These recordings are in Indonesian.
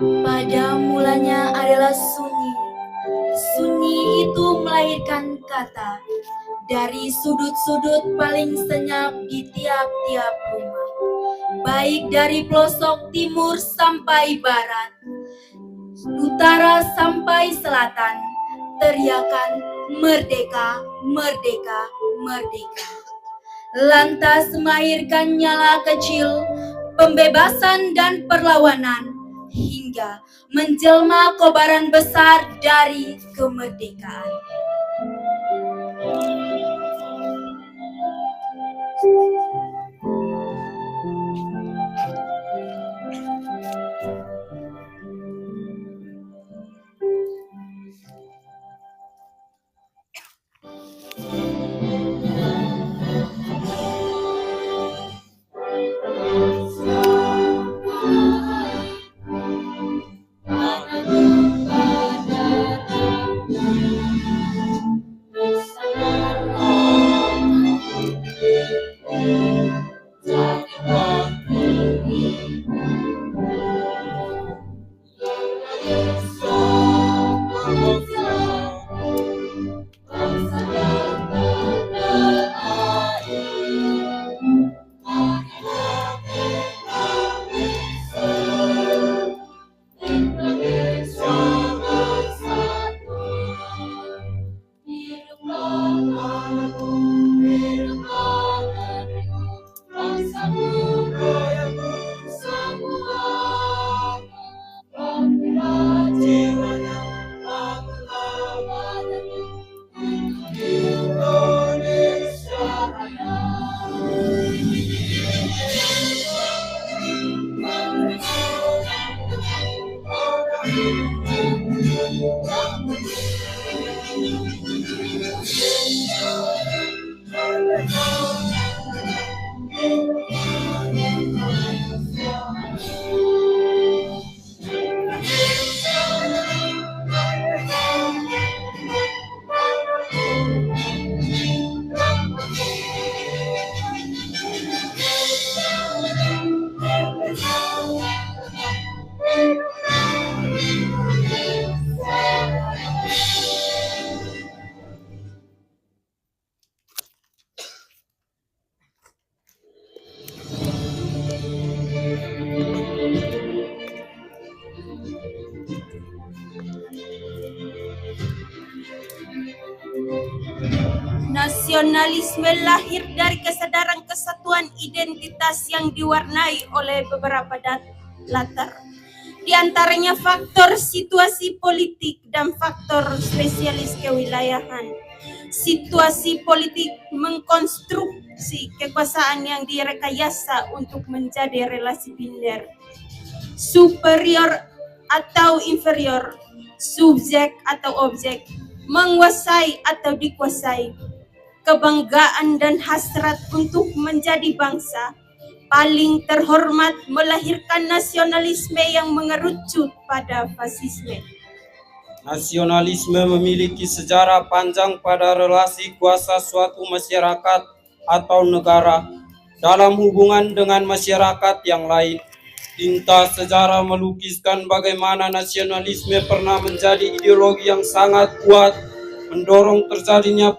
Pada mulanya adalah sunyi. Sunyi itu melahirkan kata dari sudut-sudut paling senyap di tiap-tiap rumah. Baik dari pelosok timur sampai barat, utara sampai selatan, teriakan merdeka, merdeka, merdeka. Lantas melahirkan nyala kecil, pembebasan dan perlawanan, hingga menjelma kobaran besar dari kemerdekaan. Nasionalisme lahir dari kesadaran kesatuan identitas yang diwarnai oleh beberapa latar. Di antaranya faktor situasi politik dan faktor spesialis kewilayahan. Situasi politik mengkonstruksi kekuasaan yang direkayasa untuk menjadi relasi binder, superior atau inferior, subjek atau objek, menguasai atau dikuasai, kebanggaan dan hasrat untuk menjadi bangsa paling terhormat melahirkan nasionalisme yang mengerucut pada fasisme. Nasionalisme memiliki sejarah panjang pada relasi kuasa suatu masyarakat atau negara dalam hubungan dengan masyarakat yang lain. Tinta sejarah melukiskan bagaimana nasionalisme pernah menjadi ideologi yang sangat kuat, mendorong terjadinya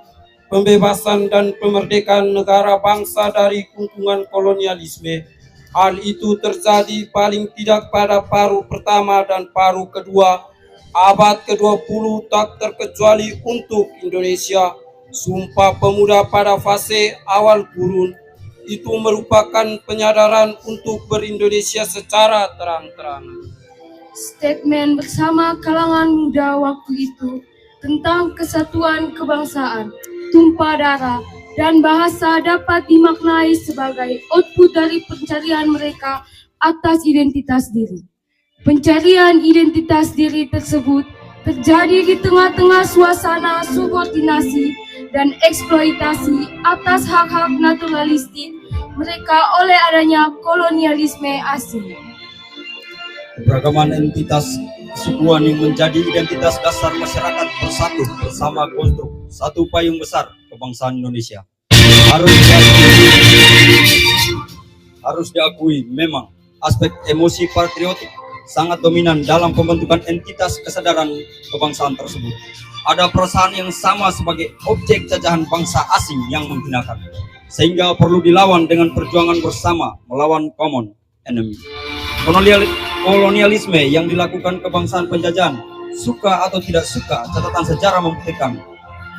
pembebasan dan kemerdekaan negara bangsa dari kuntungan kolonialisme. Hal itu terjadi paling tidak pada paruh pertama dan paruh kedua abad ke-20 tak terkecuali untuk Indonesia. Sumpah Pemuda pada fase awal kurun itu merupakan penyadaran untuk berindonesia secara terang-terangan. Statement bersama kalangan muda waktu itu tentang kesatuan kebangsaan, tumpah darah, dan bahasa dapat dimaknai sebagai output dari pencarian mereka atas identitas diri. Pencarian identitas diri tersebut terjadi di tengah-tengah suasana subordinasi dan eksploitasi atas hak-hak naturalistik mereka oleh adanya kolonialisme asing. Keberagaman entitas kesukuan yang menjadi identitas dasar masyarakat bersatu bersama konstruk satu payung besar kebangsaan Indonesia. Harus diakui memang aspek emosi patriotik sangat dominan dalam pembentukan entitas kesadaran kebangsaan tersebut. Ada perasaan yang sama sebagai objek jajahan bangsa asing yang menghinakan, sehingga perlu dilawan dengan perjuangan bersama melawan common enemy. Kolonialisme yang dilakukan kebangsaan penjajahan, suka atau tidak suka, catatan sejarah membuktikan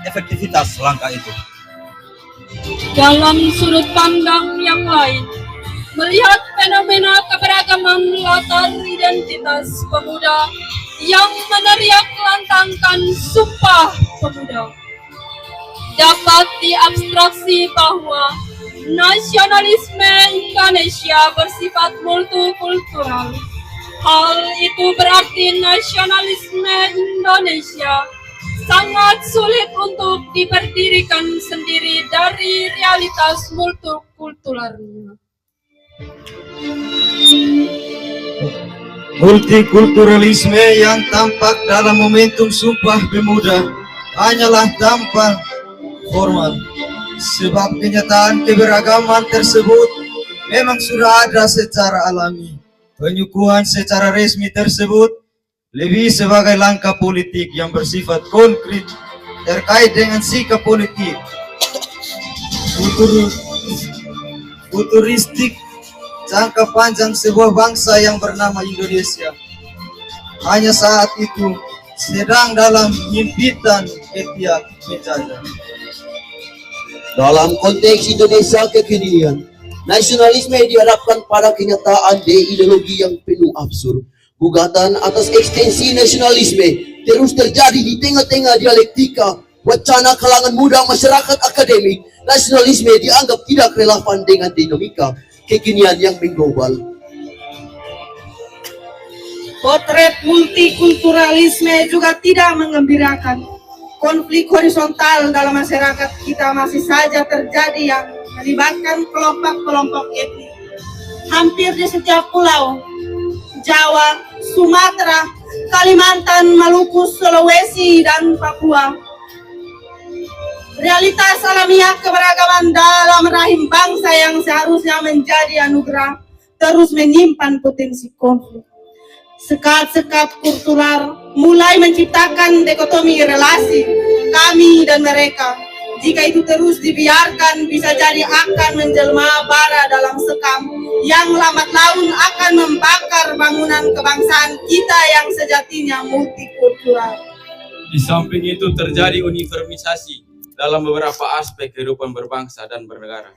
efektivitas langkah itu. Dalam sudut pandang yang lain, melihat fenomena keberagaman latar identitas pemuda yang meneriak lantangkan Sumpah Pemuda, dapat diabstraksi bahwa nasionalisme Indonesia bersifat multikultural. Hal itu berarti nasionalisme Indonesia sangat sulit untuk diberdirikan sendiri dari realitas multikulturalnya. Multikulturalisme yang tampak dalam momentum Sumpah Pemuda hanyalah tampak formal, sebab kenyataan keberagaman tersebut memang sudah ada secara alami. Penyukuhan secara resmi tersebut lebih sebagai langkah politik yang bersifat konkret terkait dengan sikap politik futuristik jangka panjang sebuah bangsa yang bernama Indonesia. Hanya saat itu sedang dalam himpitan ketiak penjajah. Dalam konteks Indonesia kekinian, nasionalisme diharapkan pada kenyataan ideologi yang penuh absurd. Gugatan atas ekstensi nasionalisme terus terjadi di tengah-tengah dialektika wacana kalangan muda masyarakat akademik. Nasionalisme dianggap tidak relevan dengan dinamika kekinian yang mengglobal. Potret multikulturalisme juga tidak mengembirakan. Konflik horizontal dalam masyarakat kita masih saja terjadi yang melibatkan kelompok-kelompok etnis. Hampir di setiap pulau, Jawa, Sumatera, Kalimantan, Maluku, Sulawesi, dan Papua. Realitas alamiah keberagaman dalam rahim bangsa yang seharusnya menjadi anugerah terus menyimpan potensi konflik. Sekat-sekat kultural mulai menciptakan dikotomi relasi kami dan mereka. Jika itu terus dibiarkan, bisa jadi akan menjelma bara dalam sekam yang lambat laun akan membakar bangunan kebangsaan kita yang sejatinya multikultural. Di samping itu terjadi uniformisasi dalam beberapa aspek kehidupan berbangsa dan bernegara.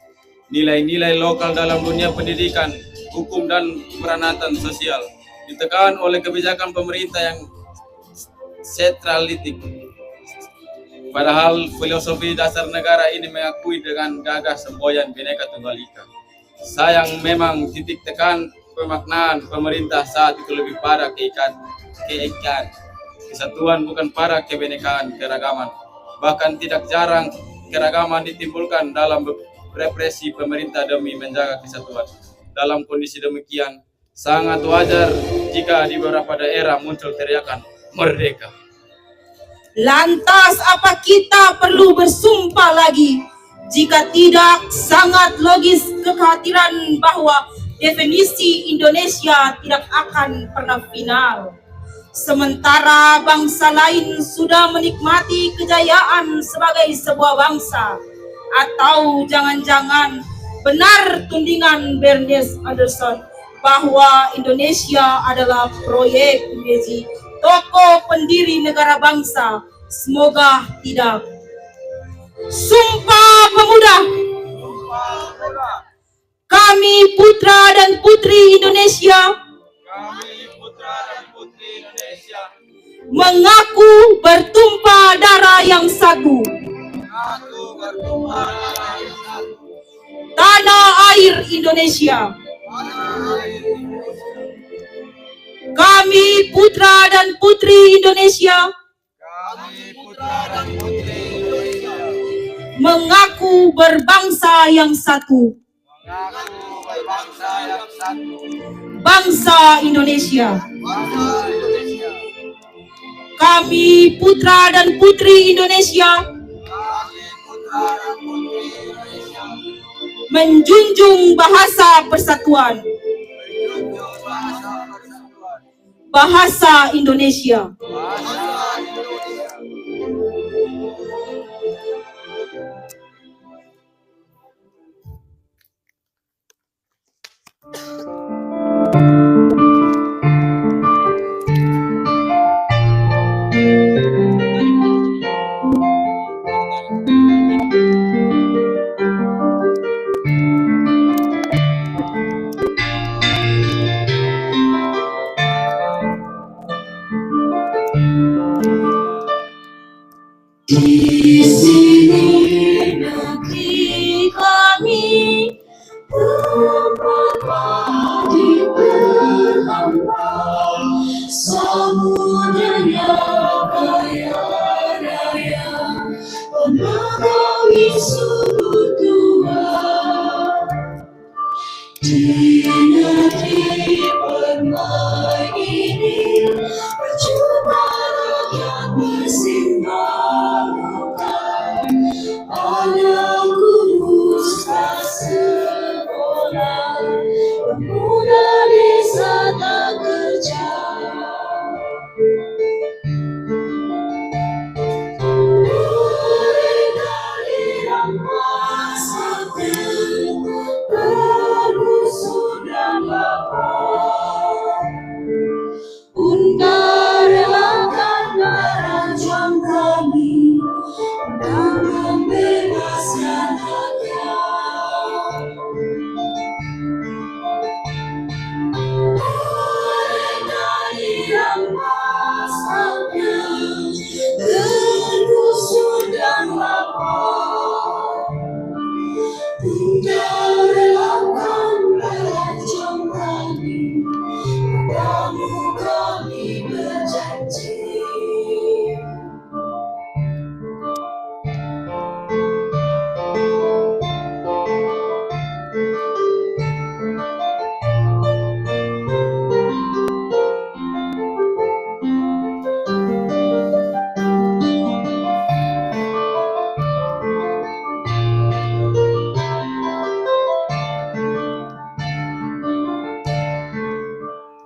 Nilai-nilai lokal dalam dunia pendidikan, hukum, dan peranatan sosial ditekan oleh kebijakan pemerintah yang sentralitik. Padahal filosofi dasar negara ini mengakui dengan gagah semboyan Bhinneka Tunggal Ika. Sayang memang titik tekan pemaknaan pemerintah saat itu lebih pada keikat kesatuan, bukan pada kebenekaan keragaman. Bahkan tidak jarang keragaman ditimbulkan dalam represi pemerintah demi menjaga kesatuan. Dalam kondisi demikian, sangat wajar jika di beberapa daerah muncul teriakan merdeka. Lantas apa kita perlu bersumpah lagi? Jika tidak, sangat logis kekhawatiran bahwa definisi Indonesia tidak akan pernah final. Sementara bangsa lain sudah menikmati kejayaan sebagai sebuah bangsa. Atau jangan-jangan benar tudingan Bernice Anderson bahwa Indonesia adalah proyek imajinasi tokoh pendiri negara bangsa. Semoga tidak. Sumpah Pemuda. Kami putra dan putri Indonesia mengaku bertumpah darah yang satu. Tanah air Indonesia. Kami putra dan putri Indonesia mengaku berbangsa yang satu. Bangsa Indonesia. Kami putra dan putri Indonesia menjunjung bahasa persatuan. bahasa Indonesia. Di sini negeri kami, tempat padi berhamba, samudera kaya raya, penerangi sumber tua. Di negeri permai ini, percuma rakyat bersinggah-singgah. Anak kurus tak sekolah, pemuda desa tak kerja. Mereka dirampas hati, tergusur dan lapar. Bunda relakan darah juang kami dan membebaskan rakyat. Mereka dirampas haknya, tergusur dan lapar. Bunda relakan darah juang kami, padamu kami berjanji.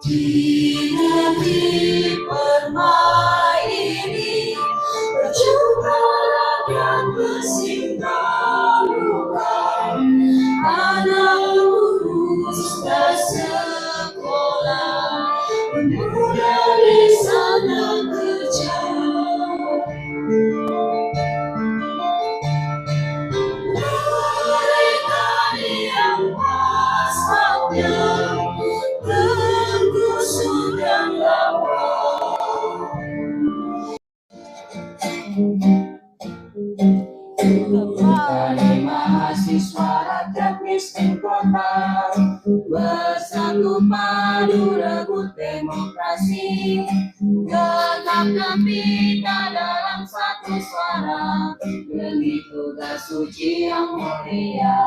Di negeri permai ini, percuma rakyat bersinggah-singgah. Anak lulus tak sekolah, pemuda desa tak kerja. Mereka dirampas haknya, tergusur dan lapar. Kami mahasiswa rakyat miskin kota, bersatu padu rebut demokrasi, gegap gempita dalam satu suara, demi tugas suci yang mulia.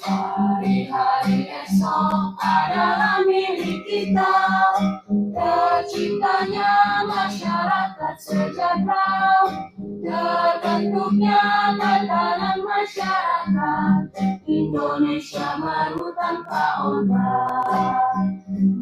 Hari-hari esok adalah milik kita, terciptanya masyarakat sejahtera, terbentuknya tatanan masyarakat Indonesia baru tanpa ombak.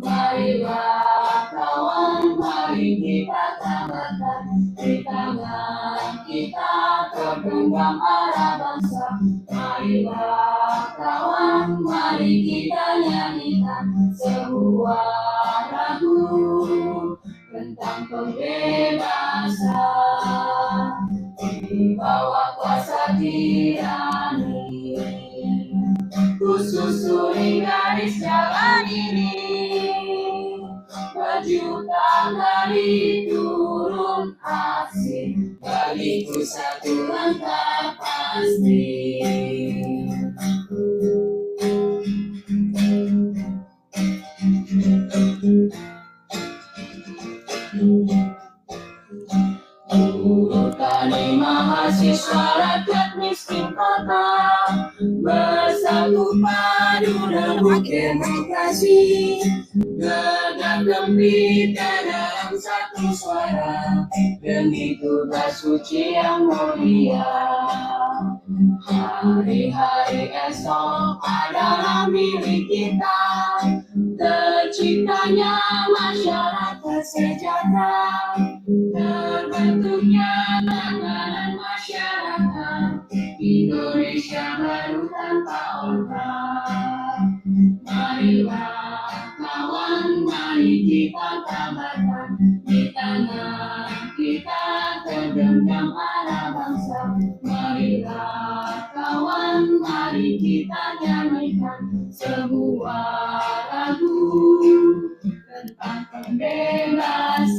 Marilah kawan, mari kita tambahkan di tangan kita tergenggam arah bangsa. Marilah kawan, mari kita nyanyikan sebuah lagu tentang pembebasan di bawah kuasa tirani. Ku susuri garis jalan ini, berjuta kali turun asing, bagiku satu langkah pasti. Kami mahasiswa rakyat miskin kota, bersatu padu rebut demokrasi, gegap gempita dalam satu suara, demi tugas suci yang mulia. Hari-hari esok adalah milik kita, terciptanya masyarakat sejahtera, terbentuknya tatanan masyarakat Indonesia baru tanpa order. Marilah kawan, mari kita tambahkan di tangan kita tergenggam arah bangsa. Marilah kawan, mari kita nyanyikan sebuah lagu tentang pembebasan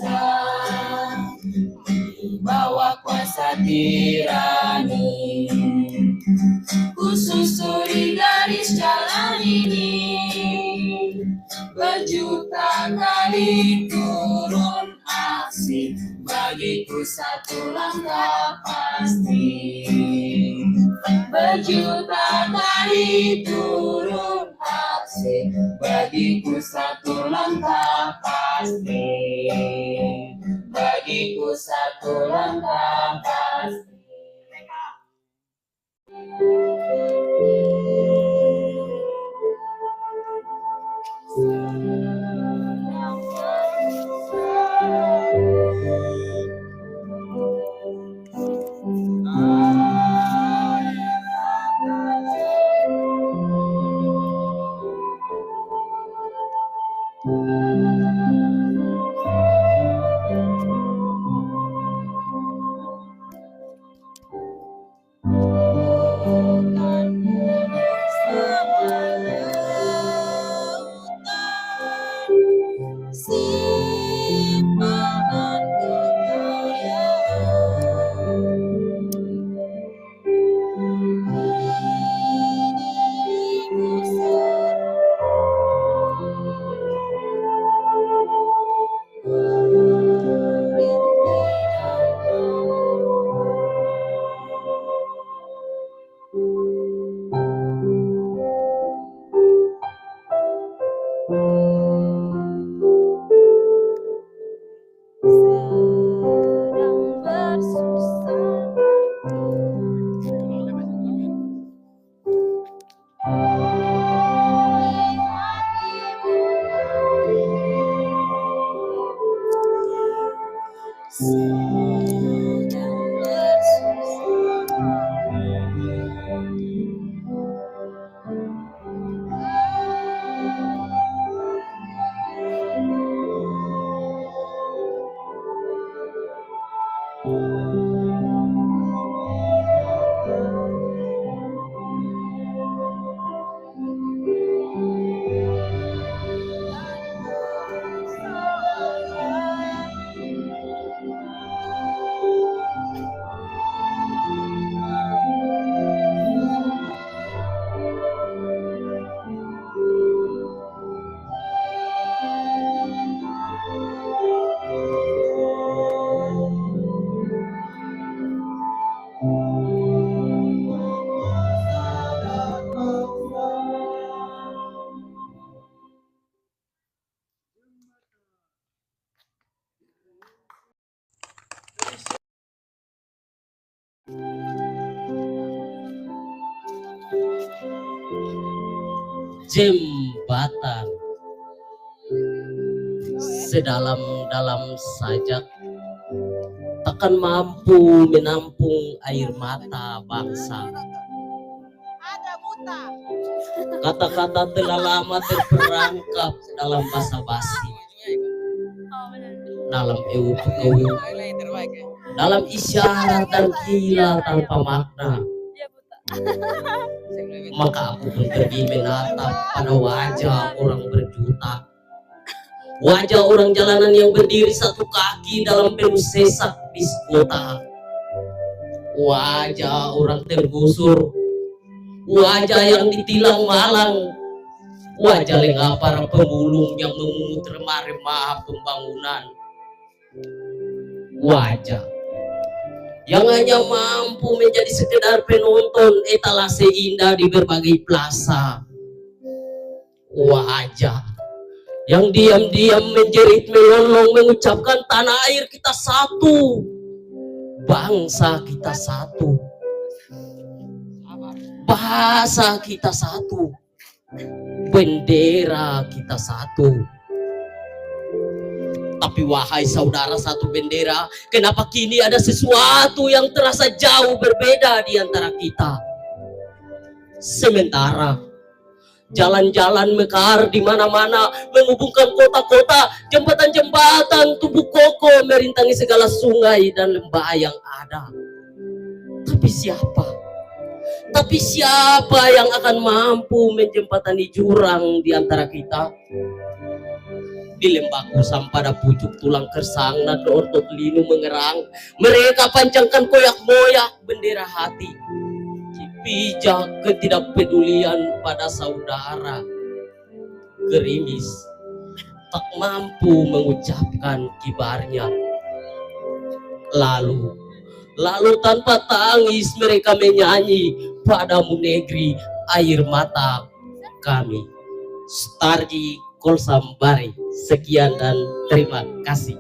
bawah kuasa tirani. Kususuri garis jalan ini, berjuta kali turun aksi, bagiku satu langkah pasti. Berjuta kali turun aksi, bagiku satu langkah pasti. Bagiku satu langkah pasti. Jembatan sedalam-dalam sajak takkan mampu menampung air mata bangsa. Kata-kata telah lama terperangkap dalam basa-basi, dalam ewu-ewu, dalam isyarat dan kilat tanpa makna. Maka aku pun pergi menatap pada wajah orang berjuta, wajah orang jalanan yang berdiri satu kaki dalam penuh sesak bis kota, wajah orang tergusur, wajah yang ditilang malang, wajah lengah para pemulung yang memungut remah-remah pembangunan, wajah yang hanya mampu menjadi sekedar penonton etalase indah di berbagai plaza, wajah yang diam-diam menjerit melolong mengucapkan tanah air kita satu, bangsa kita satu, bahasa kita satu, bendera kita satu. Tapi wahai saudara satu bendera, kenapa kini ada sesuatu yang terasa jauh berbeda di antara kita? Sementara jalan-jalan mekar di mana-mana menghubungkan kota-kota, jembatan-jembatan tubuh kokoh merintangi segala sungai dan lembah yang ada. Tapi siapa yang akan mampu menjembatani jurang di antara kita? Di lembah kusam pada pucuk tulang kersang dan ortot linu mengerang, mereka pancangkan koyak-moyak bendera hati. Pijak ketidakpedulian pada saudara, gerimis tak mampu mengucapkan kibarnya. Lalu tanpa tangis mereka menyanyi, padamu negeri air mata kami. Starji Kolsambari. Sekian dan terima kasih.